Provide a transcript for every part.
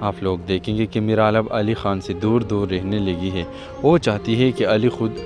آپ لوگ دیکھیں گے کہ میرال اب علی خان سے دور دور رہنے لگی ہے۔ وہ چاہتی ہے کہ علی خود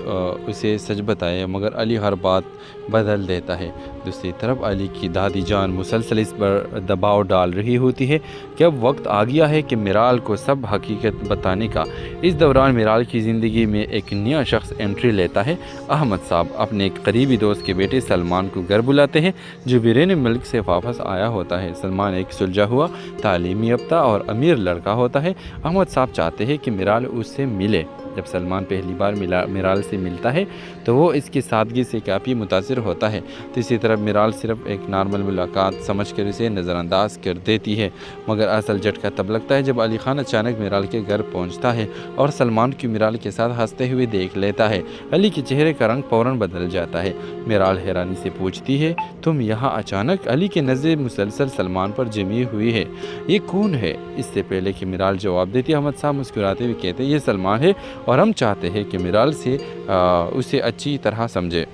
اسے سچ بتائے، مگر علی ہر بات بدل دیتا ہے۔ دوسری طرف علی کی دادی جان مسلسل اس پر دباؤ ڈال رہی ہوتی ہے کہ اب وقت آ گیا ہے کہ میرال کو سب حقیقت بتانے کا۔ اس دوران میرال کی زندگی میں ایک نیا شخص انٹری لیتا ہے۔ احمد صاحب اپنے ایک قریبی دوست کے بیٹے سلمان کو گھر بلاتے ہیں، جو بیرون ملک سے واپس آیا ہوتا ہے۔ سلمان ایک سلجھا ہوا، تعلیمی یافتہ اور امیر لڑکا ہوتا ہے۔ احمد صاحب چاہتے ہیں کہ میرال اس سے ملے۔ جب سلمان پہلی بار میرال سے ملتا ہے تو وہ اس کی سادگی سے کافی متاثر ہوتا ہے۔ تیسری طرف میرال صرف ایک نارمل ملاقات سمجھ کر اسے نظر انداز کر دیتی ہے، مگر اصل جھٹکا تب لگتا ہے جب علی خان اچانک میرال کے گھر پہنچتا ہے اور سلمان کی میرال کے ساتھ ہنستے ہوئے دیکھ لیتا ہے۔ علی کے چہرے کا رنگ فوراً بدل جاتا ہے۔ میرال حیرانی سے پوچھتی ہے، تم یہاں اچانک؟ علی کی نظریں مسلسل سلمان پر جمی ہوئی ہے۔ یہ کون ہے؟ اس سے پہلے کہ میرال جواب دیتی، احمد صاحب مسکراتے ہوئے کہتے ہیں، یہ سلمان ہے اور ہم چاہتے ہیں کہ میرال سے اسے اچھی طرح سمجھے۔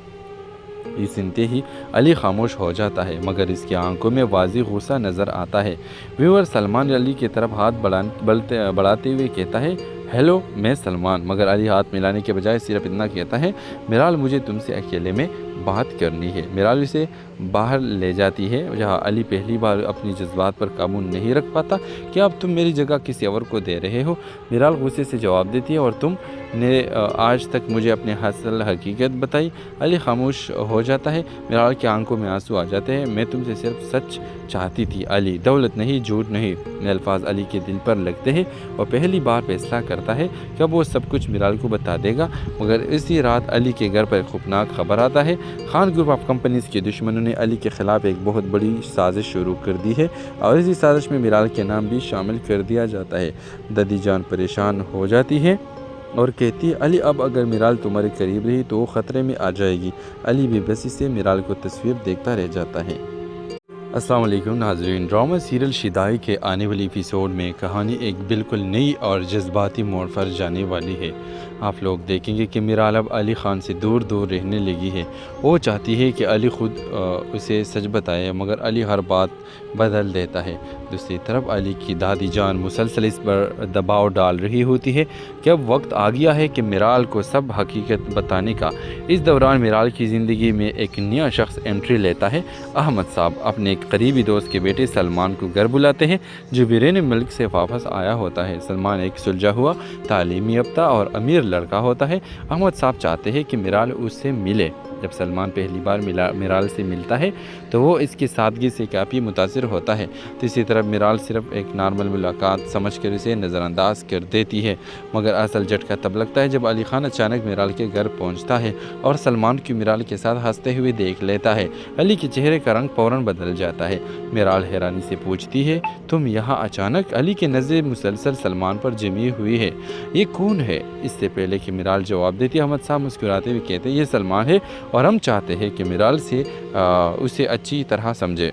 یہ سنتے ہی علی خاموش ہو جاتا ہے، مگر اس کی آنکھوں میں واضح غصہ نظر آتا ہے۔ ویور سلمان علی کی طرف ہاتھ بڑھاتے ہوئے کہتا ہے، ہیلو میں سلمان، مگر علی ہاتھ ملانے کے بجائے صرف اتنا کہتا ہے، میرال مجھے تم سے اکیلے میں بات کرنی ہے۔ میرال اسے باہر لے جاتی ہے، جہاں علی پہلی بار اپنی جذبات پر قابو نہیں رکھ پاتا کہ اب تم میری جگہ کسی اور کو دے رہے ہو۔ میرال غصے سے جواب دیتی ہے، اور تم نے آج تک مجھے اپنے اصل حقیقت بتائی۔ علی خاموش ہو جاتا ہے، میرال کی آنکھوں میں آنسو آ جاتے ہیں، میں تم سے صرف سچ چاہتی تھی علی، دولت نہیں، جھوٹ نہیں۔ یہ الفاظ علی کے دل پر لگتے ہیں اور پہلی بار فیصلہ کرتا ہے کہ اب وہ سب کچھ میرال کو بتا دے گا۔ مگر اسی رات علی کے گھر پر ایک خوفناک خبر آتا ہے۔ خان گروپ آف کمپنیز کے دشمنوں نے علی کے خلاف ایک بہت بڑی سازش شروع کر دی ہے، اور اسی سازش میں میرال کے نام بھی شامل کر دیا جاتا ہے۔ دادی جان پریشان ہو جاتی ہے اور کہتی ہے، علی اب اگر میرال تمہارے قریب رہی تو وہ خطرے میں آ جائے گی۔ علی بے بسی سے میرال کو تصویر دیکھتا رہ جاتا ہے۔ السلام علیکم ناظرین، ڈرامہ سیریل شدائی کے آنے والی ایپیسوڈ میں کہانی ایک بالکل نئی اور جذباتی موڑ پر جانے والی ہے۔ آپ لوگ دیکھیں گے کہ میرال اب علی خان سے دور دور رہنے لگی ہے۔ وہ چاہتی ہے کہ علی خود اسے سچ بتائے، مگر علی ہر بات بدل دیتا ہے۔ دوسری طرف علی کی دادی جان مسلسل اس پر دباؤ ڈال رہی ہوتی ہے کہ اب وقت آ گیا ہے کہ میرال کو سب حقیقت بتانے کا۔ اس دوران میرال کی زندگی میں ایک نیا شخص انٹری لیتا ہے۔ احمد صاحب اپنے ایک قریبی دوست کے بیٹے سلمان کو گھر بلاتے ہیں، جو بیرون ملک سے واپس آیا ہوتا ہے۔ سلمان ایک سلجھا ہوا، تعلیمی یافتہ اور امیر لڑکا ہوتا ہے۔ احمد صاحب چاہتے ہیں کہ میرال اس سے ملے۔ جب سلمان پہلی بار میرال سے ملتا ہے تو وہ اس کی سادگی سے کافی متاثر ہوتا ہے۔ تیسری طرف میرال صرف ایک نارمل ملاقات سمجھ کر اسے نظر انداز کر دیتی ہے، مگر اصل جھٹکا تب لگتا ہے جب علی خان اچانک میرال کے گھر پہنچتا ہے اور سلمان کی میرال کے ساتھ ہنستے ہوئے دیکھ لیتا ہے۔ علی کے چہرے کا رنگ فوراً بدل جاتا ہے۔ میرال حیرانی سے پوچھتی ہے، تم یہاں اچانک؟ علی کی نظریں مسلسل سلمان پر جمی ہوئی ہے۔ یہ کون ہے؟ اس سے پہلے کہ میرال جواب دیتی، احمد صاحب مسکراتے ہوئے کہتے ہیں، یہ سلمان ہے اور ہم چاہتے ہیں کہ میرال سے اسے اچھی طرح سمجھے۔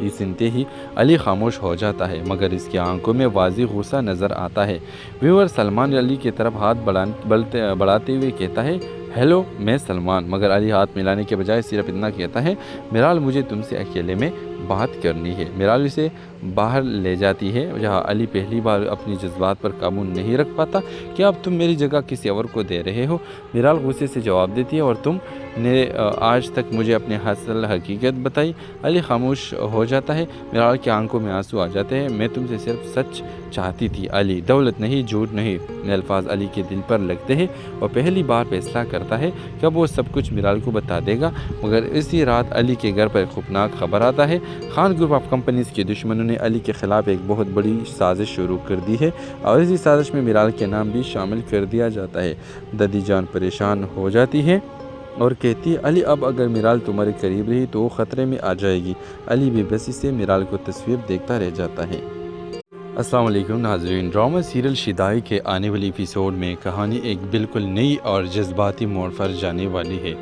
یہ سنتے ہی علی خاموش ہو جاتا ہے، مگر اس کی آنکھوں میں واضح غصہ نظر آتا ہے۔ ویور سلمان علی کی طرف ہاتھ بڑھاتے ہوئے کہتا ہے، ہیلو میں سلمان، مگر علی ہاتھ ملانے کے بجائے صرف اتنا کہتا ہے، میرال مجھے تم سے اکیلے میں بات کرنی ہے۔ میرال اسے باہر لے جاتی ہے، جہاں علی پہلی بار اپنی جذبات پر قابو نہیں رکھ پاتا کہ اب تم میری جگہ کسی اور کو دے رہے ہو۔ میرال غصے سے جواب دیتی ہے، اور تم نے آج تک مجھے اپنے اصل حقیقت بتائی۔ علی خاموش ہو جاتا ہے، میرال کی آنکھوں میں آنسو آ جاتے ہیں، میں تم سے صرف سچ چاہتی تھی علی، دولت نہیں، جھوٹ نہیں۔ یہ الفاظ علی کے دل پر لگتے ہیں اور پہلی بار فیصلہ کرتا ہے کہ اب وہ سب کچھ میرال کو بتا دے گا۔ مگر اسی رات علی کے گھر پر ایک خوفناک خبر آتا ہے۔ خان گروپ آف کمپنیز کے دشمنوں نے علی کے خلاف ایک بہت بڑی سازش شروع کر دی ہے، اور اسی سازش میں میرال کے نام بھی شامل کر دیا جاتا ہے۔ دادی جان پریشان ہو جاتی ہے اور کہتی ہے، علی اب اگر میرال تمہارے قریب رہی تو وہ خطرے میں آ جائے گی۔ علی بے بسی سے میرال کو تصویر دیکھتا رہ جاتا ہے۔ السلام علیکم ناظرین، ڈرامہ سیریل شدائی کے آنے والی ایپیسوڈ میں کہانی ایک بالکل نئی اور جذباتی موڑ پر جانے والی ہے۔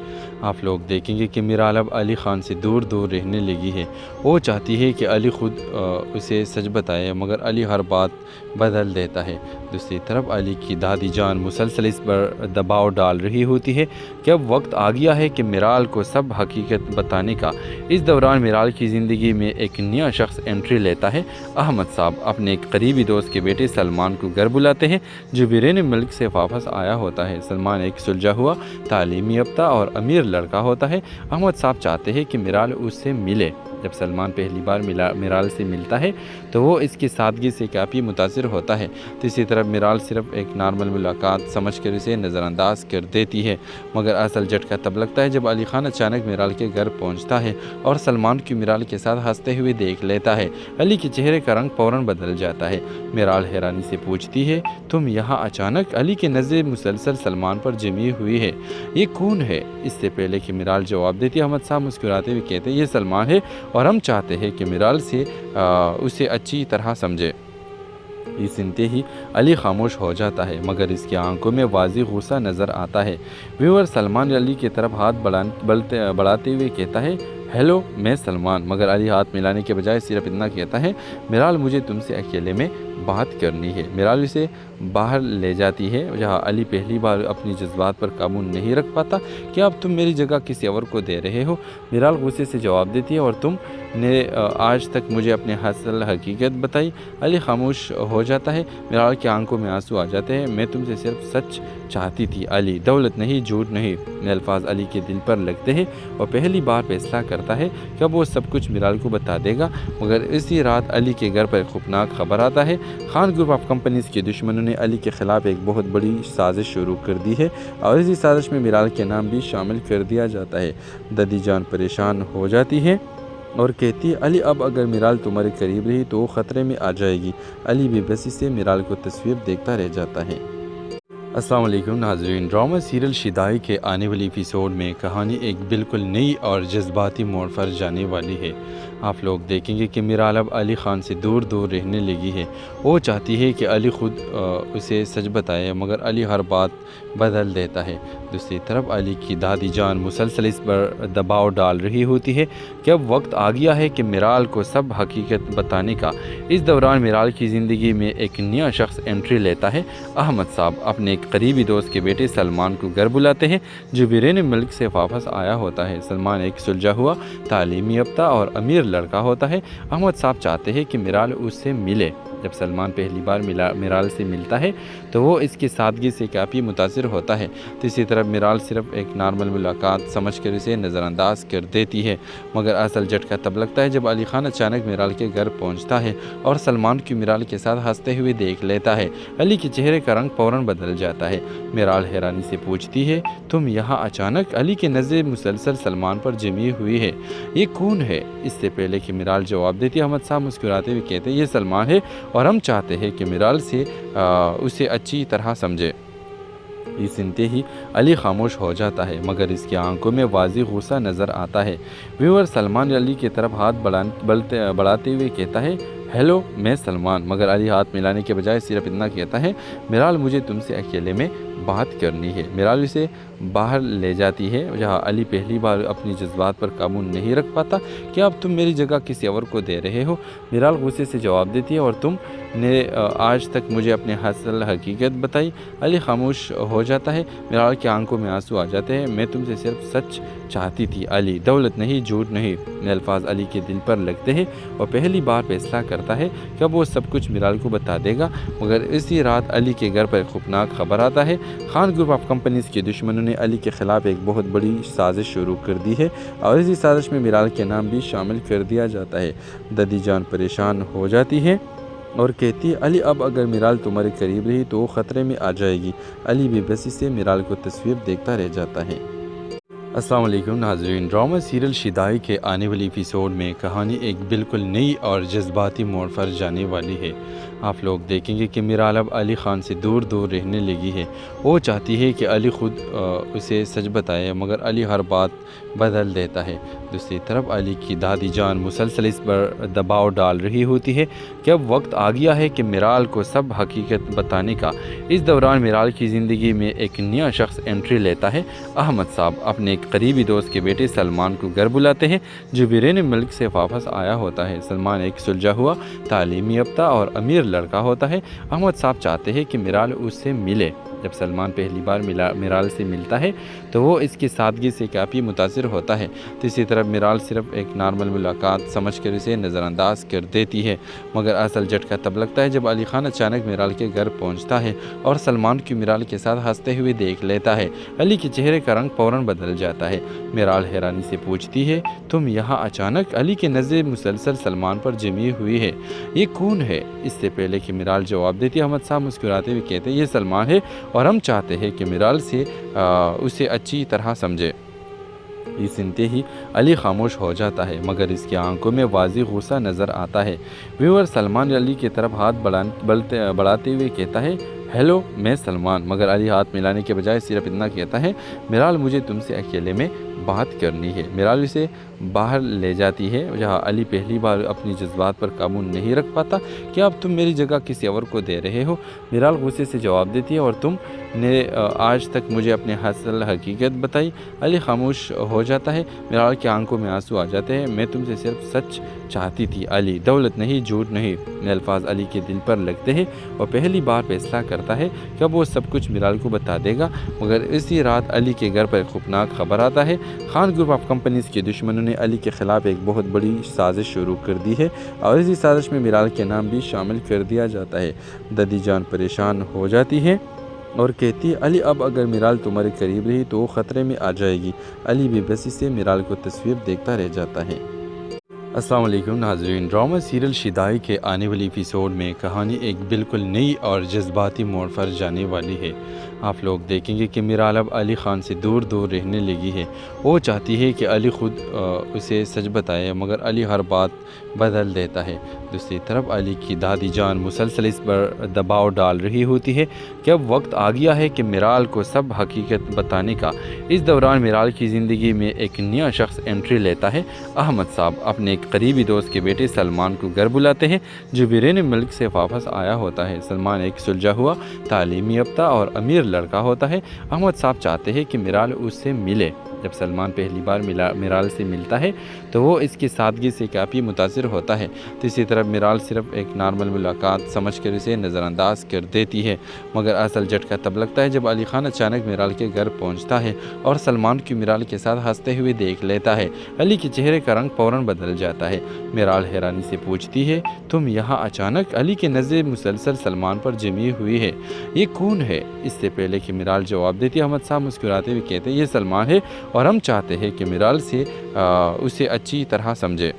آپ لوگ دیکھیں گے کہ میرال اب علی خان سے دور دور رہنے لگی ہے۔ وہ چاہتی ہے کہ علی خود اسے سچ بتائے، مگر علی ہر بات بدل دیتا ہے۔ دوسری طرف علی کی دادی جان مسلسل اس پر دباؤ ڈال رہی ہوتی ہے کہ اب وقت آ گیا ہے کہ میرال کو سب حقیقت بتانے کا۔ اس دوران میرال کی زندگی میں ایک نیا شخص انٹری لیتا ہے۔ احمد صاحب اپنے ایک ایک قریبی دوست کے بیٹے سلمان کو گھر بلاتے ہیں جو بیرون ملک سے واپس آیا ہوتا ہے۔ سلمان ایک سلجھا ہوا، تعلیم یافتہ اور امیر لڑکا ہوتا ہے۔ احمد صاحب چاہتے ہیں کہ میرال اس سے ملے۔ جب سلمان پہلی بار میرال سے ملتا ہے تو وہ اس کی سادگی سے کافی متاثر ہوتا ہے۔ دوسری طرف میرال صرف ایک نارمل ملاقات سمجھ کر اسے نظر انداز کر دیتی ہے، مگر اصل جھٹکا تب لگتا ہے جب علی خان اچانک میرال کے گھر پہنچتا ہے اور سلمان کی میرال کے ساتھ ہنستے ہوئے دیکھ لیتا ہے۔ علی کے چہرے کا رنگ فوراً بدل جاتا ہے۔ میرال حیرانی سے پوچھتی ہے، تم یہاں اچانک؟ علی کی نظریں مسلسل سلمان پر جمی ہوئی ہے۔ یہ کون ہے؟ اس سے پہلے کہ میرال جواب دیتی، احمد صاحب مسکراتے ہوئے کہتے ہیں، یہ سلمان ہے اور ہم چاہتے ہیں کہ میرال سے اسے اچھی طرح سمجھے۔ یہ سنتے ہی علی خاموش ہو جاتا ہے، مگر اس کی آنکھوں میں واضح غصہ نظر آتا ہے۔ ویور سلمان علی کی طرف ہاتھ بڑھاتے ہوئے کہتا ہے، ہیلو میں سلمان، مگر علی ہاتھ ملانے کے بجائے صرف اتنا کہتا ہے، میرال مجھے تم سے اکیلے میں بات کرنی ہے۔ میرال اسے باہر لے جاتی ہے جہاں علی پہلی بار اپنی جذبات پر قابو نہیں رکھ پاتا۔ کیا اب تم میری جگہ کسی اور کو دے رہے ہو؟ میرال غصے سے جواب دیتی ہے، اور تم نے آج تک مجھے اپنی اصل حقیقت بتائی؟ علی خاموش ہو جاتا ہے۔ میرال کی آنکھوں میں آنسو آ جاتے ہیں، میں تم سے صرف سچ چاہتی تھی علی، دولت نہیں، جھوٹ نہیں۔ یہ الفاظ علی کے دل پر لگتے ہیں اور پہلی بار فیصلہ کرتا ہے کہ اب وہ سب کچھ میرال کو بتا دے گا۔ مگر اسی رات علی کے گھر پر ایک خوفناک خبر آتا ہے۔ خان گروپ آف کمپنیز کے دشمنوں نے علی کے خلاف ایک بہت بڑی سازش شروع کر دی ہے اور اسی سازش میں میرال کے نام بھی شامل کر دیا جاتا ہے۔ دادی جان پریشان ہو جاتی ہے اور کہتی ہے، علی اب اگر میرال تمہارے قریب رہی تو وہ خطرے میں آ جائے گی۔ علی بے بسی سے میرال کو تصویر دیکھتا رہ جاتا ہے۔ السلام علیکم ناظرین، ڈرامہ سیریل شدائی کے آنے والی ایپیسوڈ میں کہانی ایک بالکل نئی اور جذباتی موڑ پر جانے والی ہے۔ آپ لوگ دیکھیں گے کہ میرال اب علی خان سے دور دور رہنے لگی ہے۔ وہ چاہتی ہے کہ علی خود اسے سچ بتائے، مگر علی ہر بات بدل دیتا ہے۔ دوسری طرف علی کی دادی جان مسلسل اس پر دباؤ ڈال رہی ہوتی ہے کہ اب وقت آ گیا ہے کہ میرال کو سب حقیقت بتانے کا۔ اس دوران میرال کی زندگی میں ایک نیا شخص انٹری لیتا ہے۔ احمد صاحب اپنے ایک قریبی دوست کے بیٹے سلمان کو گھر بلاتے ہیں جو بیرون ملک سے واپس آیا ہوتا ہے۔ سلمان ایک سلجھا ہوا، تعلیم یافتہ اور امیر لڑکا ہوتا ہے۔ احمد صاحب چاہتے ہیں کہ میرال اس سے ملے۔ جب سلمان پہلی بار میرال سے ملتا ہے تو وہ اس کی سادگی سے کافی متاثر ہوتا ہے۔ دوسری طرف میرال صرف ایک نارمل ملاقات سمجھ کر اسے نظر انداز کر دیتی ہے، مگر اصل جھٹکا تب لگتا ہے جب علی خان اچانک میرال کے گھر پہنچتا ہے اور سلمان کی میرال کے ساتھ ہنستے ہوئے دیکھ لیتا ہے۔ علی کے چہرے کا رنگ فوراً بدل جاتا ہے۔ میرال حیرانی سے پوچھتی ہے، تم یہاں اچانک؟ علی کی نظریں مسلسل سلمان پر جمی ہوئی ہے۔ یہ کون ہے؟ اس سے پہلے کہ میرال جواب دیتی، احمد صاحب مسکراتے ہوئے کہتے ہیں، یہ سلمان ہے اور ہم چاہتے ہیں کہ میرال سے اسے اچھی طرح سمجھے۔ یہ سنتے ہی علی خاموش ہو جاتا ہے، مگر اس کی آنکھوں میں واضح غصہ نظر آتا ہے۔ ویور سلمان علی کی طرف ہاتھ بڑھاتے ہوئے کہتا ہے، ہیلو میں سلمان، مگر علی ہاتھ ملانے کے بجائے صرف اتنا کہتا ہے، میرال مجھے تم سے اکیلے میں بات کرنی ہے۔ میرال اسے باہر لے جاتی ہے جہاں علی پہلی بار اپنی جذبات پر قابو نہیں رکھ پاتا۔ کیا اب تم میری جگہ کسی اور کو دے رہے ہو؟ میرال غصے سے جواب دیتی ہے، اور تم نے آج تک مجھے اپنی اصل حقیقت بتائی؟ علی خاموش ہو جاتا ہے۔ میرال کی آنکھوں میں آنسو آ جاتے ہیں، میں تم سے صرف سچ چاہتی تھی علی، دولت نہیں، جھوٹ نہیں۔ یہ الفاظ علی کے دل پر لگتے ہیں اور پہلی بار فیصلہ کرتا ہے کہ اب وہ سب کچھ میرال کو بتا دے گا۔ مگر اسی رات علی کے گھر پر ایک خوفناک خبر آتا ہے۔ خان گروپ آف کمپنیز کے دشمنوں نے علی کے خلاف ایک بہت بڑی سازش شروع کر دی ہے اور اسی سازش میں میرال کے نام بھی شامل کر دیا جاتا ہے۔ دادی جان پریشان ہو جاتی ہے اور کہتی ہے، علی اب اگر میرال تمہارے قریب رہی تو وہ خطرے میں آ جائے گی۔ علی بے بسی سے میرال کو تصویر دیکھتا رہ جاتا ہے۔ السلام علیکم ناظرین، ڈرامہ سیریل شدائی کے آنے والی ایپیسوڈ میں کہانی ایک بالکل نئی اور جذباتی موڑ پر جانے والی ہے۔ آپ لوگ دیکھیں گے کہ میرال اب علی خان سے دور دور رہنے لگی ہے۔ وہ چاہتی ہے کہ علی خود اسے سچ بتائے، مگر علی ہر بات بدل دیتا ہے۔ دوسری طرف علی کی دادی جان مسلسل اس پر دباؤ ڈال رہی ہوتی ہے کہ اب وقت آ گیا ہے کہ میرال کو سب حقیقت بتانے کا۔ اس دوران میرال کی زندگی میں ایک نیا شخص انٹری لیتا ہے۔ احمد صاحب اپنے ایک قریبی دوست کے بیٹے سلمان کو گھر بلاتے ہیں جو بیرون ملک سے واپس آیا ہوتا ہے۔ سلمان ایک سلجھا ہوا، تعلیم یافتہ اور امیر لڑکا ہوتا ہے۔ احمد صاحب چاہتے ہیں کہ میرال اس سے ملے۔ جب سلمان پہلی بار میرال سے ملتا ہے تو وہ اس کی سادگی سے کافی متاثر ہوتا ہے۔ دوسری طرف میرال صرف ایک نارمل ملاقات سمجھ کر اسے نظر انداز کر دیتی ہے، مگر اصل جھٹکا تب لگتا ہے جب علی خان اچانک میرال کے گھر پہنچتا ہے اور سلمان کی میرال کے ساتھ ہنستے ہوئے دیکھ لیتا ہے۔ علی کے چہرے کا رنگ فوراً بدل جاتا ہے۔ میرال حیرانی سے پوچھتی ہے، تم یہاں اچانک؟ علی کی نظریں مسلسل سلمان پر جمی ہوئی ہے۔ یہ کون ہے؟ اس سے پہلے کہ میرال جواب دیتی، احمد صاحب مسکراتے ہوئے کہتے ہیں، یہ سلمان ہے اور ہم چاہتے ہیں کہ میرال سے اسے اچھی طرح سمجھے۔ یہ سنتے ہی علی خاموش ہو جاتا ہے، مگر اس کی آنکھوں میں واضح غصہ نظر آتا ہے۔ ویور سلمان علی کی طرف ہاتھ بڑھاتے ہوئے کہتا ہے، ہیلو میں سلمان، مگر علی ہاتھ ملانے کے بجائے صرف اتنا کہتا ہے، میرال مجھے تم سے اکیلے میں بات کرنی ہے۔ میرال اسے باہر لے جاتی ہے جہاں علی پہلی بار اپنی جذبات پر قابو نہیں رکھ پاتا۔ کیا اب تم میری جگہ کسی اور کو دے رہے ہو؟ میرال غصے سے جواب دیتی ہے، اور تم نے آج تک مجھے اپنی اصل حقیقت بتائی؟ علی خاموش ہو جاتا ہے۔ میرال کی آنکھوں میں آنسو آ جاتے ہیں، میں تم سے صرف سچ چاہتی تھی علی، دولت نہیں، جھوٹ نہیں۔ یہ الفاظ علی کے دل پر لگتے ہیں اور پہلی بار فیصلہ کرتا ہے کہ اب وہ سب کچھ میرال کو بتا دے گا۔ مگر اسی رات علی کے گھر پر ایک خوفناک خبر آتا ہے۔ خان گروپ آف کمپنیز کے دشمنوں نے علی کے خلاف ایک بہت بڑی سازش شروع کر دی ہے اور اسی سازش میں میرال کے نام بھی شامل کر دیا جاتا ہے۔ دادی جان پریشان ہو جاتی ہے اور کہتی ہے، علی اب اگر میرال تمہارے قریب رہی تو وہ خطرے میں آ جائے گی۔ علی بے بسی سے میرال کو تصویر دیکھتا رہ جاتا ہے۔ السلام علیکم ناظرین، ڈرامہ سیریل شدائی کے آنے والی ایپیسوڈ میں کہانی ایک بالکل نئی اور جذباتی موڑ پر جانے والی ہے۔ آپ لوگ دیکھیں گے کہ میرال اب علی خان سے دور دور رہنے لگی ہے۔ وہ چاہتی ہے کہ علی خود اسے سچ بتائے، مگر علی ہر بات بدل دیتا ہے۔ دوسری طرف علی کی دادی جان مسلسل اس پر دباؤ ڈال رہی ہوتی ہے کہ اب وقت آ گیا ہے کہ میرال کو سب حقیقت بتانے کا۔ اس دوران میرال کی زندگی میں ایک نیا شخص انٹری لیتا ہے۔ احمد صاحب اپنے ایک قریبی دوست کے بیٹے سلمان کو گھر بلاتے ہیں جو بیرون ملک سے واپس آیا ہوتا ہے۔ سلمان ایک سلجھا ہوا، تعلیم یافتہ اور امیر لڑکا ہوتا ہے۔ احمد صاحب چاہتے ہیں کہ میرال اس سے ملے۔ جب سلمان پہلی بار میرال سے ملتا ہے تو وہ اس کی سادگی سے کافی متاثر ہوتا ہے۔ دوسری طرف میرال صرف ایک نارمل ملاقات سمجھ کر اسے نظر انداز کر دیتی ہے، مگر اصل جھٹکا تب لگتا ہے جب علی خان اچانک میرال کے گھر پہنچتا ہے اور سلمان کی میرال کے ساتھ ہنستے ہوئے دیکھ لیتا ہے۔ علی کے چہرے کا رنگ فوراً بدل جاتا ہے۔ میرال حیرانی سے پوچھتی ہے، تم یہاں اچانک؟ علی کی نظریں مسلسل سلمان پر جمی ہوئی ہے۔ یہ کون ہے؟ اس سے پہلے کہ میرال جواب دیتی، احمد صاحب مسکراتے ہوئے کہتے ہیں، یہ سلمان ہے اور ہم چاہتے ہیں کہ میرال سے اسے اچھی طرح سمجھے۔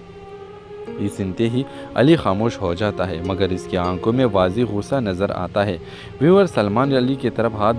یہ سنتے ہی علی خاموش ہو جاتا ہے، مگر اس کی آنکھوں میں واضح غصہ نظر آتا ہے۔ ویور سلمان علی کی طرف ہاتھ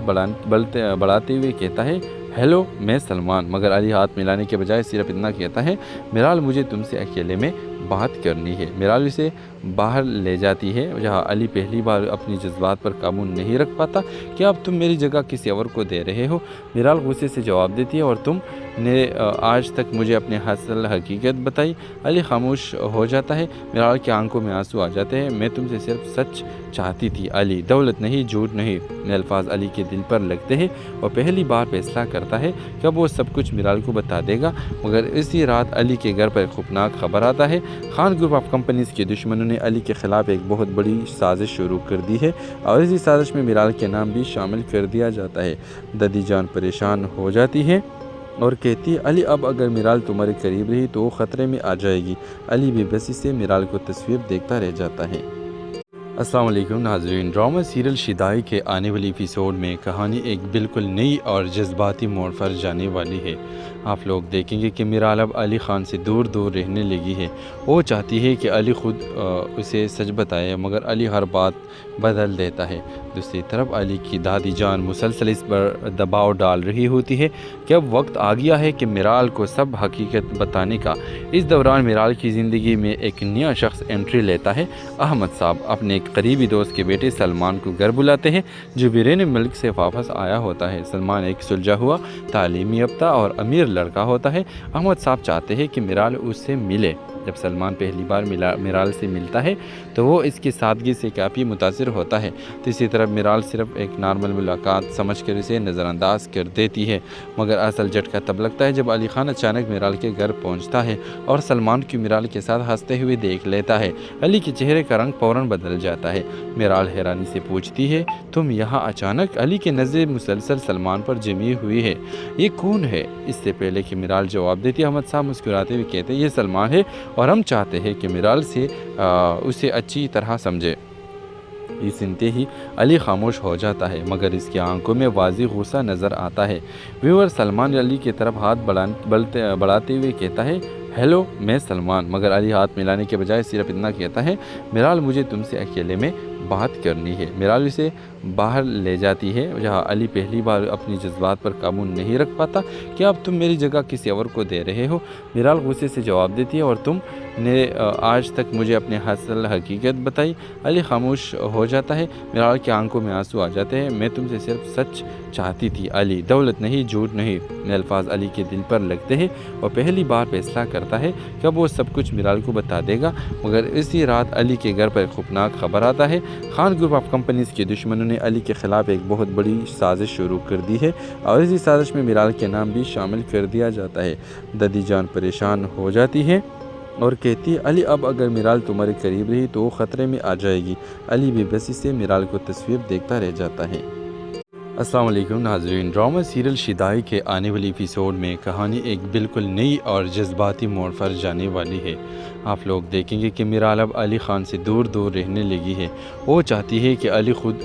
بڑھاتے ہوئے کہتا ہے، ہیلو میں سلمان، مگر علی ہاتھ ملانے کے بجائے صرف اتنا کہتا ہے، میرال مجھے تم سے اکیلے میں بات کرنی ہے۔ میرال اسے باہر لے جاتی ہے جہاں علی پہلی بار اپنی جذبات پر قابو نہیں رکھ پاتا۔ کیا اب تم میری جگہ کسی اور کو دے رہے ہو؟ میرال غصے سے جواب دیتی ہے، اور تم نے آج تک مجھے اپنی اصل حقیقت بتائی؟ علی خاموش ہو جاتا ہے۔ میرال کی آنکھوں میں آنسو آ جاتے ہیں، میں تم سے صرف سچ چاہتی تھی علی، دولت نہیں، جھوٹ نہیں۔ یہ الفاظ علی کے دل پر لگتے ہیں اور پہلی بار فیصلہ کرتا ہے کہ اب وہ سب کچھ میرال کو بتا دے گا۔ مگر اسی رات علی کے گھر پر ایک خوفناک خبر آتا ہے۔ خان گروپ آف کمپنیز کے دشمنوں نے علی کے خلاف ایک بہت بڑی سازش شروع کر دی ہے اور اسی سازش میں میرال کے نام بھی شامل کر دیا جاتا ہے۔ دادی جان پریشان ہو جاتی ہے اور کہتی ہے، علی اب اگر میرال تمہارے قریب رہی تو وہ خطرے میں آ جائے گی۔ علی بے بسی سے میرال کو تصویر دیکھتا رہ جاتا ہے۔ السلام علیکم ناظرین، ڈرامہ سیریل شدائی کے آنے والی ایپیسوڈ میں کہانی ایک بالکل نئی اور جذباتی موڑ پر جانے والی ہے۔ آپ لوگ دیکھیں گے کہ میرال اب علی خان سے دور دور رہنے لگی ہے۔ وہ چاہتی ہے کہ علی خود اسے سچ بتائے، مگر علی ہر بات بدل دیتا ہے۔ دوسری طرف علی کی دادی جان مسلسل اس پر دباؤ ڈال رہی ہوتی ہے کہ اب وقت آ گیا ہے کہ میرال کو سب حقیقت بتانے کا۔ اس دوران میرال کی زندگی میں ایک نیا شخص انٹری لیتا ہے۔ احمد صاحب اپنے ایک قریبی دوست کے بیٹے سلمان کو گھر بلاتے ہیں جو بیرون ملک سے واپس آیا ہوتا ہے۔ سلمان ایک سلجھا ہوا، تعلیم یافتہ اور امیر لڑکا ہوتا ہے۔ احمد صاحب چاہتے ہیں کہ میرال اس سے ملے۔ جب سلمان پہلی بار میرال سے ملتا ہے تو وہ اس کی سادگی سے کافی متاثر ہوتا ہے۔ تو اسی طرح میرال صرف ایک نارمل ملاقات سمجھ کر اسے نظر انداز کر دیتی ہے، مگر اصل جھٹکا تب لگتا ہے جب علی خان اچانک میرال کے گھر پہنچتا ہے اور سلمان کی میرال کے ساتھ ہنستے ہوئے دیکھ لیتا ہے۔ علی کے چہرے کا رنگ فوراً بدل جاتا ہے۔ میرال حیرانی سے پوچھتی ہے، تم یہاں اچانک؟ علی کی نظریں مسلسل سلمان پر جمی ہوئی ہے۔ یہ کون ہے؟ اس سے پہلے کہ میرال جواب دیتی، احمد صاحب مسکراتے ہوئے کہتے ہیں، یہ سلمان ہے اور ہم چاہتے ہیں کہ میرال سے اسے اچھی طرح سمجھے۔ یہ سنتے ہی علی خاموش ہو جاتا ہے، مگر اس کی آنکھوں میں واضح غصہ نظر آتا ہے۔ ویور سلمان علی کی طرف ہاتھ بڑھاتے ہوئے کہتا ہے، ہیلو میں سلمان، مگر علی ہاتھ ملانے کے بجائے صرف اتنا کہتا ہے، میرال مجھے تم سے اکیلے میں بات کرنی ہے۔ میرال اسے باہر لے جاتی ہے جہاں علی پہلی بار اپنی جذبات پر قابو نہیں رکھ پاتا۔ کیا اب تم میری جگہ کسی اور کو دے رہے ہو؟ میرال غصے سے جواب دیتی ہے، اور تم نے آج تک مجھے اپنی اصل حقیقت بتائی؟ علی خاموش ہو جاتا ہے۔ میرال کی آنکھوں میں آنسو آ جاتے ہیں، میں تم سے صرف سچ چاہتی تھی علی، دولت نہیں، جھوٹ نہیں۔ یہ الفاظ علی کے دل پر لگتے ہیں اور پہلی بار فیصلہ کرتا ہے کہ اب وہ سب کچھ میرال کو بتا دے گا۔ مگر اسی رات علی کے گھر پر ایک خوفناک خبر آتا ہے۔ خان گروپ آف کمپنیز کے دشمنوں نے علی کے خلاف ایک بہت بڑی سازش شروع کر دی ہے اور اسی سازش میں میرال کے نام بھی شامل کر دیا جاتا ہے۔ دادی جان پریشان ہو جاتی ہے اور کہتی ہے، علی اب اگر میرال تمہارے قریب رہی تو وہ خطرے میں آ جائے گی۔ علی بے بسی سے میرال کو تصویر دیکھتا رہ جاتا ہے۔ السلام علیکم ناظرین، ڈرامہ سیریل شدائی کے آنے والی ایپیسوڈ میں کہانی ایک بالکل نئی اور جذباتی موڑ پر جانے والی ہے۔ آپ لوگ دیکھیں گے کہ میرال اب علی خان سے دور دور رہنے لگی ہے۔ وہ چاہتی ہے کہ علی خود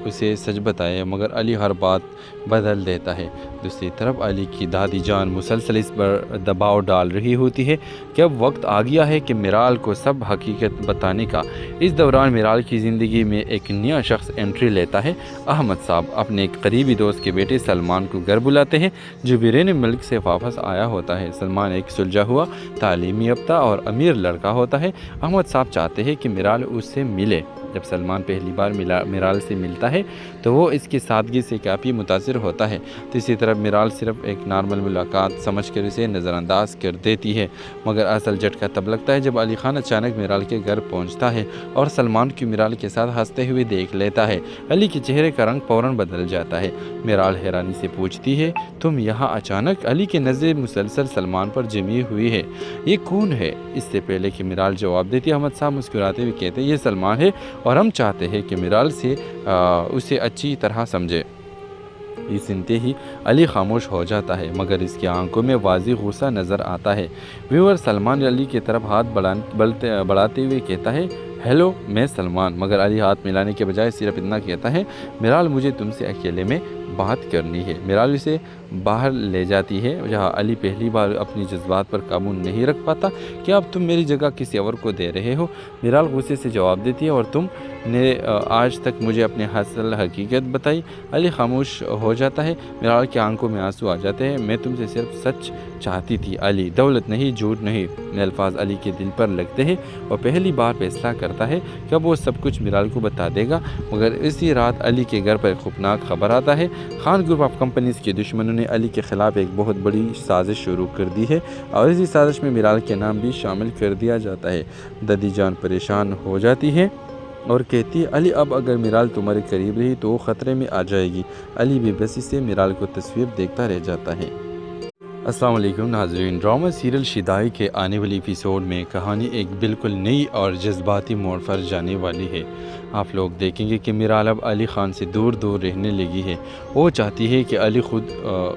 اسے سچ بتائے، مگر علی ہر بات بدل دیتا ہے۔ دوسری طرف علی کی دادی جان مسلسل اس پر دباؤ ڈال رہی ہوتی ہے کہ اب وقت آ گیا ہے کہ میرال کو سب حقیقت بتانے کا۔ اس دوران میرال کی زندگی میں ایک نیا شخص انٹری لیتا ہے۔ احمد صاحب اپنے ایک قریبی دوست کے بیٹے سلمان کو گھر بلاتے ہیں جو بیرون ملک سے واپس آیا ہوتا ہے۔ سلمان ایک سلجھا ہوا، تعلیم یافتہ اور امیر لڑکا ہوتا ہے۔ احمد صاحب چاہتے ہیں کہ میرال اس سے ملے۔ جب سلمان پہلی بار میرال سے ملتا ہے تو وہ اس کی سادگی سے کافی متاثر ہوتا ہے۔ تو اسی طرح میرال صرف ایک نارمل ملاقات سمجھ کر اسے نظر انداز کر دیتی ہے، مگر اصل جھٹکا تب لگتا ہے جب علی خان اچانک میرال کے گھر پہنچتا ہے اور سلمان کی میرال کے ساتھ ہنستے ہوئے دیکھ لیتا ہے۔ علی کے چہرے کا رنگ فوراً بدل جاتا ہے۔ میرال حیرانی سے پوچھتی ہے، تم یہاں اچانک؟ علی کی نظریں مسلسل سلمان پر جمی ہوئی ہے۔ یہ کون ہے؟ اس سے پہلے کہ میرال جواب دیتی، احمد صاحب مسکراتے ہوئے کہتے ہیں، یہ سلمان ہے اور ہم چاہتے ہیں کہ میرال سے اسے اچھی طرح سمجھے۔ یہ سنتے ہی علی خاموش ہو جاتا ہے، مگر اس کی آنکھوں میں واضح غصہ نظر آتا ہے۔ ویور سلمان علی کی طرف ہاتھ بڑھاتے ہوئے کہتا ہے، ہیلو میں سلمان، مگر علی ہاتھ ملانے کے بجائے صرف اتنا کہتا ہے، میرال مجھے تم سے اکیلے میں بات کرنی ہے۔ میرال اسے باہر لے جاتی ہے جہاں علی پہلی بار اپنی جذبات پر قابو نہیں رکھ پاتا۔ کیا اب تم میری جگہ کسی اور کو دے رہے ہو؟ میرال غصے سے جواب دیتی ہے، اور تم نے آج تک مجھے اپنی اصل حقیقت بتائی؟ علی خاموش ہو جاتا ہے۔ میرال کی آنکھوں میں آنسو آ جاتے ہیں، میں تم سے صرف سچ چاہتی تھی علی، دولت نہیں، جھوٹ نہیں۔ یہ الفاظ علی کے دل پر لگتے ہیں اور پہلی بار فیصلہ کرتا ہے کہ اب وہ سب کچھ میرال کو بتا دے گا۔ مگر اسی رات علی کے گھر پر ایک خوفناک خبر آتا ہے۔ خان گروپ آف کمپنیز کے دشمنوں نے علی کے خلاف ایک بہت بڑی سازش شروع کر دی ہے اور اسی سازش میں میرال کے نام بھی شامل کر دیا جاتا ہے۔ دادی جان پریشان ہو جاتی ہے اور کہتی ہے، علی اب اگر میرال تمہارے قریب رہی تو وہ خطرے میں آ جائے گی۔ علی بے بسی سے میرال کو تصویر دیکھتا رہ جاتا ہے۔ السلام علیکم ناظرین، ڈرامہ سیریل شدائی کے آنے والی ایپیسوڈ میں کہانی ایک بالکل نئی اور جذباتی موڑ پر جانے والی ہے۔ آپ لوگ دیکھیں گے کہ میرال اب علی خان سے دور دور رہنے لگی ہے۔ وہ چاہتی ہے کہ علی خود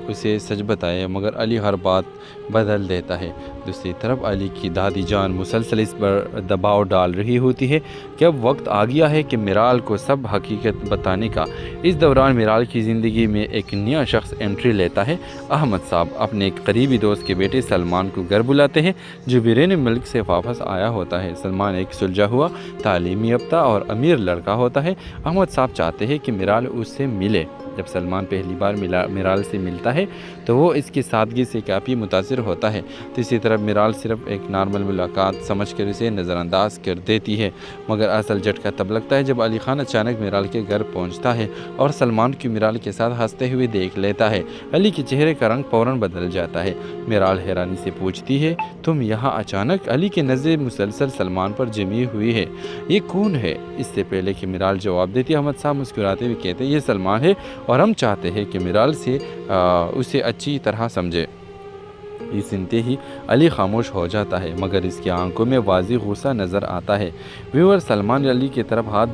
اسے سچ بتائے، مگر علی ہر بات بدل دیتا ہے۔ دوسری طرف علی کی دادی جان مسلسل اس پر دباؤ ڈال رہی ہوتی ہے کہ اب وقت آ گیا ہے کہ میرال کو سب حقیقت بتانے کا۔ اس دوران میرال کی زندگی میں ایک نیا شخص انٹری لیتا ہے۔ احمد صاحب اپنے ایک قریبی دوست کے بیٹے سلمان کو گھر بلاتے ہیں جو بیرون ملک سے واپس آیا ہوتا ہے۔ سلمان ایک سلجھا ہوا، تعلیم یافتہ اور امیر لڑکا ہوتا ہے۔ احمد صاحب چاہتے ہیں کہ میرال اس سے ملے۔ جب سلمان پہلی بار میرال سے ملتا ہے تو وہ اس کی سادگی سے کافی متاثر ہوتا ہے۔ دوسری طرف میرال صرف ایک نارمل ملاقات سمجھ کر اسے نظر انداز کر دیتی ہے، مگر اصل جھٹکا تب لگتا ہے جب علی خان اچانک میرال کے گھر پہنچتا ہے اور سلمان کی میرال کے ساتھ ہنستے ہوئے دیکھ لیتا ہے۔ علی کے چہرے کا رنگ فوراً بدل جاتا ہے۔ میرال حیرانی سے پوچھتی ہے، تم یہاں اچانک؟ علی کی نظریں مسلسل سلمان پر جمی ہوئی ہے۔ یہ کون ہے؟ اس سے پہلے کہ میرال جواب دیتی، احمد صاحب مسکراتے ہوئے کہتے ہیں، یہ سلمان ہے اور ہم چاہتے ہیں کہ میرال سے اسے اچھی طرح سمجھے۔ یہ سنتے ہی علی خاموش ہو جاتا ہے، مگر اس کی آنکھوں میں واضح غصہ نظر آتا ہے۔ ویور سلمان علی کی طرف ہاتھ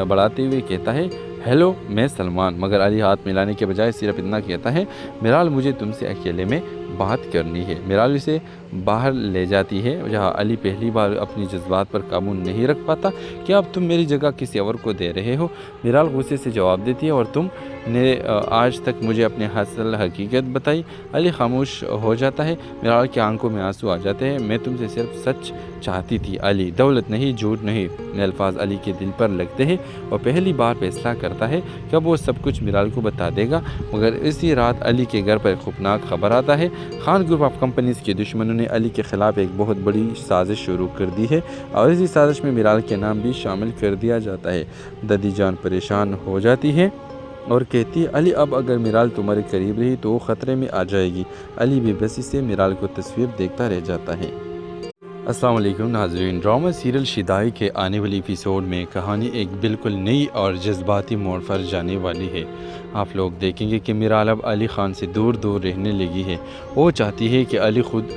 بڑھاتے ہوئے کہتا ہے، ہیلو میں سلمان، مگر علی ہاتھ ملانے کے بجائے صرف اتنا کہتا ہے، میرال مجھے تم سے اکیلے میں بات کرنی ہے۔ میرال اسے باہر لے جاتی ہے جہاں علی پہلی بار اپنی جذبات پر قابو نہیں رکھ پاتا۔ کیا اب تم میری جگہ کسی اور کو دے رہے ہو؟ میرال غصے سے جواب دیتی ہے، اور تم نے آج تک مجھے اپنی اصل حقیقت بتائی؟ علی خاموش ہو جاتا ہے۔ میرال کی آنکھوں میں آنسو آ جاتے ہیں، میں تم سے صرف سچ چاہتی تھی علی، دولت نہیں، جھوٹ نہیں۔ یہ الفاظ علی کے دل پر لگتے ہیں اور پہلی بار فیصلہ کرتا ہے کہ اب وہ سب کچھ میرال کو بتا دے گا۔ مگر اسی رات علی کے گھر پر ایک خوفناک خبر آتا ہے۔ خان گروپ آف کمپنیز کے دشمنوں نے علی کے خلاف ایک بہت بڑی سازش شروع کر دی ہے اور اسی سازش میں میرال کے نام بھی شامل کر دیا جاتا ہے۔ دادی جان پریشان ہو جاتی ہے اور کہتی ہے، علی اب اگر میرال تمہارے قریب رہی تو وہ خطرے میں آ جائے گی۔ علی بے بسی سے میرال کو تصویر دیکھتا رہ جاتا ہے۔ السلام علیکم ناظرین، ڈرامہ سیریل شدائی کے آنے والی ایپیسوڈ میں کہانی ایک بالکل نئی اور جذباتی موڑ پر جانے والی ہے۔ آپ لوگ دیکھیں گے کہ میرال اب علی خان سے دور دور رہنے لگی ہے۔ وہ چاہتی ہے کہ علی خود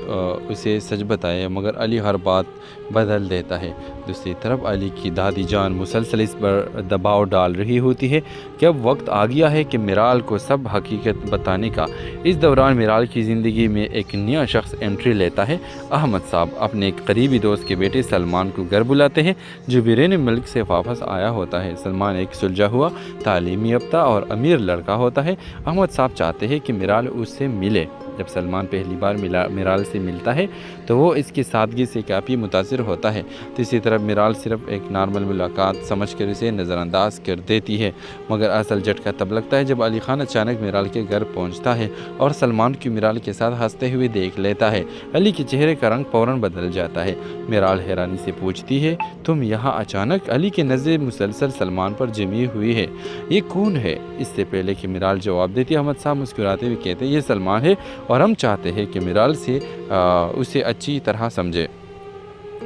اسے سچ بتائے، مگر علی ہر بات بدل دیتا ہے۔ دوسری طرف علی کی دادی جان مسلسل اس پر دباؤ ڈال رہی ہوتی ہے کہ اب وقت آ گیا ہے کہ میرال کو سب حقیقت بتانے کا۔ اس دوران میرال کی زندگی میں ایک نیا شخص انٹری لیتا ہے۔ احمد صاحب اپنے ایک قریبی دوست کے بیٹے سلمان کو گھر بلاتے ہیں جو بیرون ملک سے واپس آیا ہوتا ہے۔ سلمان ایک سلجھا ہوا، تعلیم یافتہ اور امیر لڑکا ہوتا ہے۔ احمد صاحب چاہتے ہیں کہ میرال اس سے ملے۔ جب سلمان پہلی بار میرال سے ملتا ہے تو وہ اس کی سادگی سے کافی متاثر ہوتا ہے۔ دوسری طرف میرال صرف ایک نارمل ملاقات سمجھ کر اسے نظر انداز کر دیتی ہے، مگر اصل جھٹکا تب لگتا ہے جب علی خان اچانک میرال کے گھر پہنچتا ہے اور سلمان کی میرال کے ساتھ ہنستے ہوئے دیکھ لیتا ہے۔ علی کے چہرے کا رنگ فوراً بدل جاتا ہے۔ میرال حیرانی سے پوچھتی ہے، تم یہاں اچانک؟ علی کی نظریں مسلسل سلمان پر جمی ہوئی ہے۔ یہ کون ہے؟ اس سے پہلے کہ میرال جواب دیتی، احمد صاحب مسکراتے ہوئے کہتے ہیں، یہ سلمان ہے اور ہم چاہتے ہیں کہ میرال سے اسے اچھی طرح سمجھے۔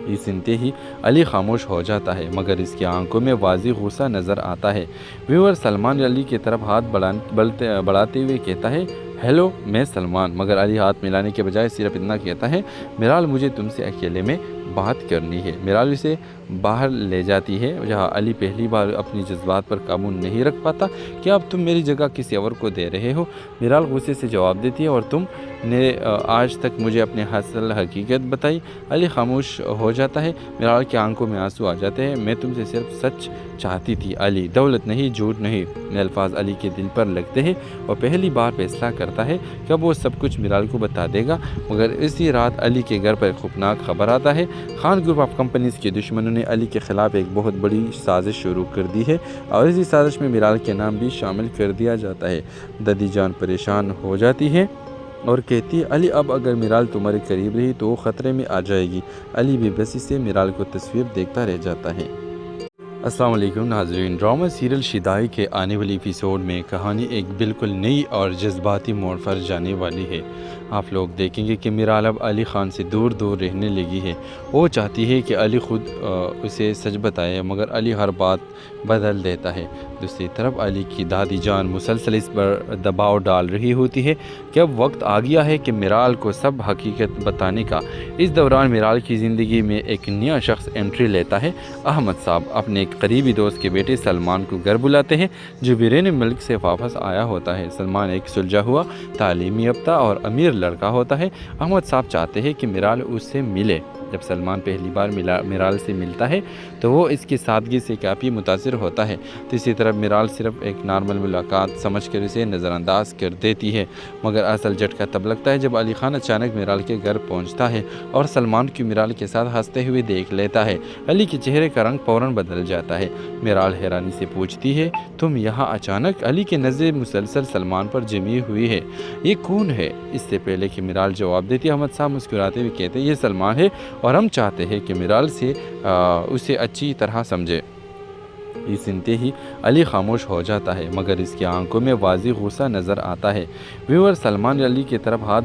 یہ سنتے ہی علی خاموش ہو جاتا ہے، مگر اس کی آنکھوں میں واضح غصہ نظر آتا ہے۔ ویور سلمان علی کی طرف ہاتھ بڑھاتے ہوئے کہتا ہے، ہیلو میں سلمان، مگر علی ہاتھ ملانے کے بجائے صرف اتنا کہتا ہے، میرال مجھے تم سے اکیلے میں بات کرنی ہے۔ میرال اسے باہر لے جاتی ہے جہاں علی پہلی بار اپنی جذبات پر قابو نہیں رکھ پاتا۔ کیا اب تم میری جگہ کسی اور کو دے رہے ہو؟ میرال غصے سے جواب دیتی ہے، اور تم نے آج تک مجھے اپنی اصل حقیقت بتائی؟ علی خاموش ہو جاتا ہے۔ میرال کی آنکھوں میں آنسو آ جاتے ہیں، میں تم سے صرف سچ چاہتی تھی علی، دولت نہیں، جھوٹ نہیں۔ یہ الفاظ علی کے دل پر لگتے ہیں اور پہلی بار فیصلہ کرتا ہے کہ اب وہ سب کچھ میرال کو بتا دے گا۔ مگر اسی رات علی کے گھر پر ایک خوفناک خبر آتا ہے۔ خان گروپ آف کمپنیز کے دشمنوں نے علی کے خلاف ایک بہت بڑی سازش شروع کر دی ہے اور اسی سازش میں میرال کے نام بھی شامل کر دیا جاتا ہے۔ دادی جان پریشان ہو جاتی ہے اور کہتی ہے، علی اب اگر میرال تمہارے قریب رہی تو وہ خطرے میں آ جائے گی۔ علی بے بسی سے میرال کو تصویر دیکھتا رہ جاتا ہے۔ السلام علیکم ناظرین، ڈرامہ سیریل شدائی کے آنے والی ایپیسوڈ میں کہانی ایک بالکل نئی اور جذباتی موڑ پر جانے والی ہے۔ آپ لوگ دیکھیں گے کہ میرال اب علی خان سے دور دور رہنے لگی ہے۔ وہ چاہتی ہے کہ علی خود اسے سچ بتائے، مگر علی ہر بات بدل دیتا ہے۔ دوسری طرف علی کی دادی جان مسلسل اس پر دباؤ ڈال رہی ہوتی ہے کہ اب وقت آ گیا ہے کہ میرال کو سب حقیقت بتانے کا۔ اس دوران میرال کی زندگی میں ایک نیا شخص انٹری لیتا ہے۔ احمد صاحب اپنے ایک قریبی دوست کے بیٹے سلمان کو گھر بلاتے ہیں جو بیرون ملک سے واپس آیا ہوتا ہے۔ سلمان ایک سلجھا ہوا، تعلیم یافتہ اور امیر لڑکا ہوتا ہے۔ احمد صاحب چاہتے ہیں کہ میرال اس سے ملے۔ جب سلمان پہلی بار میرال سے ملتا ہے تو وہ اس کی سادگی سے کافی متاثر ہوتا ہے، تو اسی طرح میرال صرف ایک نارمل ملاقات سمجھ کر اسے نظر انداز کر دیتی ہے، مگر اصل جھٹکا تب لگتا ہے جب علی خان اچانک میرال کے گھر پہنچتا ہے اور سلمان کی میرال کے ساتھ ہنستے ہوئے دیکھ لیتا ہے۔ علی کے چہرے کا رنگ فوراً بدل جاتا ہے۔ میرال حیرانی سے پوچھتی ہے، تم یہاں اچانک؟ علی کی نظریں مسلسل سلمان پر جمی ہوئی ہے۔ یہ کون ہے؟ اس سے پہلے کہ میرال جواب دیتی، احمد صاحب مسکراتے ہوئے کہتے ہیں، یہ سلمان ہے اور ہم چاہتے ہیں کہ میرال سے اسے اچھی طرح سمجھے۔ یہ سنتے ہی علی خاموش ہو جاتا ہے، مگر اس کی آنکھوں میں واضح غصہ نظر آتا ہے۔ ویور سلمان علی کی طرف ہاتھ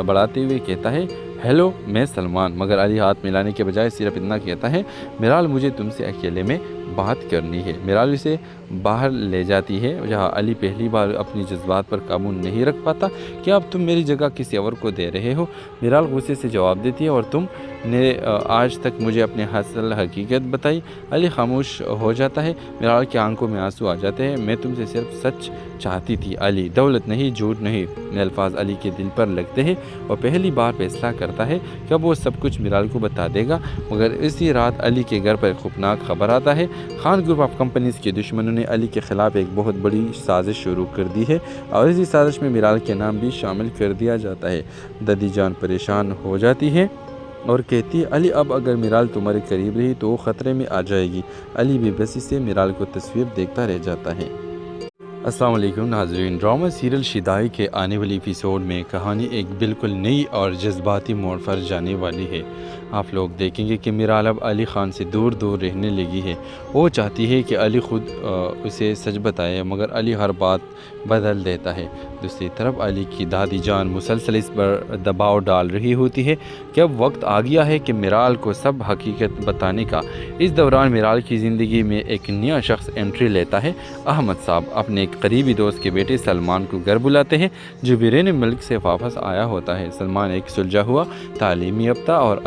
بڑھاتے ہوئے کہتا ہے، ہیلو میں سلمان، مگر علی ہاتھ ملانے کے بجائے صرف اتنا کہتا ہے، میرال مجھے تم سے اکیلے میں بات کرنی ہے۔ میرال اسے باہر لے جاتی ہے جہاں علی پہلی بار اپنی جذبات پر قابو نہیں رکھ پاتا۔ کیا اب تم میری جگہ کسی اور کو دے رہے ہو؟ میرال غصے سے جواب دیتی ہے، اور تم نے آج تک مجھے اپنی اصل حقیقت بتائی؟ علی خاموش ہو جاتا ہے، میرال کی آنکھوں میں آنسو آ جاتے ہیں۔ میں تم سے صرف سچ چاہتی تھی علی، دولت نہیں، جھوٹ نہیں۔ یہ الفاظ علی کے دل پر لگتے ہیں اور پہلی بار فیصلہ کرتا ہے کہ اب وہ سب کچھ میرال کو بتا دے گا، مگر اسی رات علی کے گھر پر ایک خوفناک خبر آتا ہے۔ خان گروپ آف کمپنیز کے دشمنوں نے علی کے خلاف ایک بہت بڑی سازش شروع کر دی ہے اور اسی سازش میں میرال کے نام بھی شامل کر دیا جاتا ہے۔ دادی جان پریشان ہو جاتی ہے اور کہتی ہے، علی اب اگر میرال تمہارے قریب رہی تو وہ خطرے میں آ جائے گی۔ علی بے بسی سے میرال کو تصویر دیکھتا رہ جاتا ہے۔ السلام علیکم ناظرین، ڈرامہ سیریل شدائی کے آنے والی ایپیسوڈ میں کہانی ایک بالکل نئی اور جذباتی موڑ پر جانے والی ہے۔ آپ لوگ دیکھیں گے کہ میرال اب علی خان سے دور دور رہنے لگی ہے۔ وہ چاہتی ہے کہ علی خود اسے سچ بتائے، مگر علی ہر بات بدل دیتا ہے۔ دوسری طرف علی کی دادی جان مسلسل اس پر دباؤ ڈال رہی ہوتی ہے کہ اب وقت آ گیا ہے کہ میرال کو سب حقیقت بتانے کا۔ اس دوران میرال کی زندگی میں ایک نیا شخص انٹری لیتا ہے۔ احمد صاحب اپنے ایک قریبی دوست کے بیٹے سلمان کو گھر بلاتے ہیں جو بیرون ملک سے واپس آیا ہوتا ہے۔ سلمان ایک سلجھا ہوا، تعلیم یافتہ اور